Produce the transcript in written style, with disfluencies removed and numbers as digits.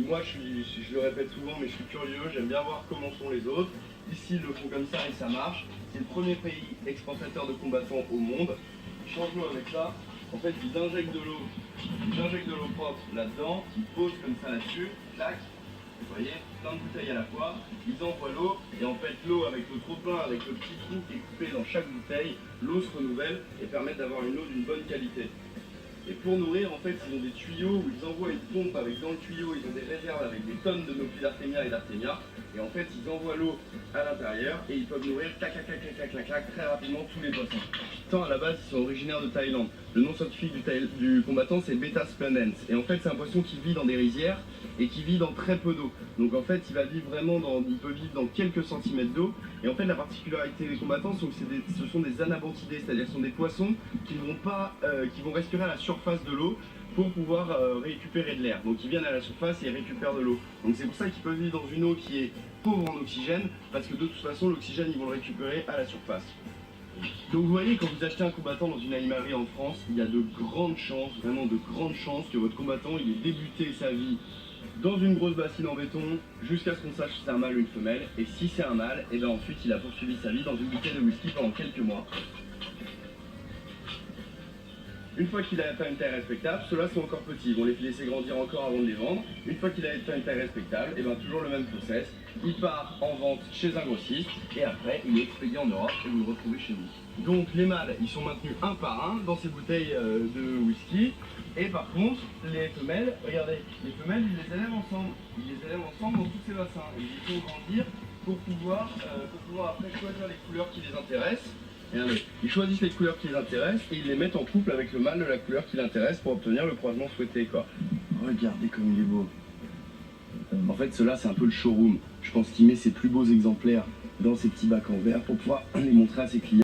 Moi, je le répète souvent, mais je suis curieux, j'aime bien voir comment sont les autres. Ici, ils le font comme ça et ça marche. C'est le premier pays exportateur de combattants au monde. Change-nous avec ça. En fait, ils injectent de l'eau propre là-dedans, ils posent comme ça là-dessus, tac. Vous voyez, plein de bouteilles à la fois, ils envoient l'eau, et en fait l'eau avec le trop-plein, avec le petit trou qui est coupé dans chaque bouteille, l'eau se renouvelle et permet d'avoir une eau d'une bonne qualité. Et pour nourrir, en fait, ils ont des tuyaux où ils envoient une pompe avec dans le tuyau, ils ont des réserves avec des tonnes de Noclis d'Artemia et d'Artemia. Et en fait, ils envoient l'eau à l'intérieur et ils peuvent nourrir clac, clac, clac, clac, clac, clac, très rapidement tous les poissons. Tant à la base, ils sont originaires de Thaïlande. Le nom scientifique du combattant, c'est Betta splendens. Et en fait, c'est un poisson qui vit dans des rizières et qui vit dans très peu d'eau. Donc en fait, il va vivre il peut vivre dans quelques centimètres d'eau. Et en fait, la particularité des combattants, c'est que ce sont des anabantidés, c'est-à-dire ce sont des poissons qui vont respirer à la surface de l'eau pour pouvoir récupérer de l'air. Donc ils viennent à la surface et ils récupèrent de l'eau. Donc c'est pour ça qu'ils peuvent vivre dans une eau qui est pauvre en oxygène, parce que de toute façon, l'oxygène, ils vont le récupérer à la surface. Donc vous voyez, quand vous achetez un combattant dans une animalerie en France, il y a de grandes chances, vraiment de grandes chances que votre combattant, il ait débuté sa vie dans une grosse bassine en béton jusqu'à ce qu'on sache si c'est un mâle ou une femelle. Et si c'est un mâle, et bien ensuite il a poursuivi sa vie dans une bouteille de whisky pendant quelques mois. Une fois qu'il a atteint une taille respectable, ceux-là sont encore petits, ils vont les laisser grandir encore avant de les vendre. Une fois qu'il a atteint une taille respectable, et bien toujours le même process. Il part en vente chez un grossiste et après il est expédié en Europe et vous le retrouvez chez vous. Donc les mâles, ils sont maintenus un par un dans ces bouteilles de whisky. Et par contre, les femelles, regardez, les femelles, ils les élèvent ensemble. Ils les élèvent ensemble dans tous ces bassins. Et ils les font grandir pour pouvoir après choisir les couleurs qui les intéressent. Regardez, ils choisissent les couleurs qui les intéressent et ils les mettent en couple avec le mâle de la couleur qui l'intéresse pour obtenir le croisement souhaité, quoi. Regardez comme il est beau. En fait, cela c'est un peu le showroom. Je pense qu'il met ses plus beaux exemplaires dans ces petits bacs en verre pour pouvoir les montrer à ses clients.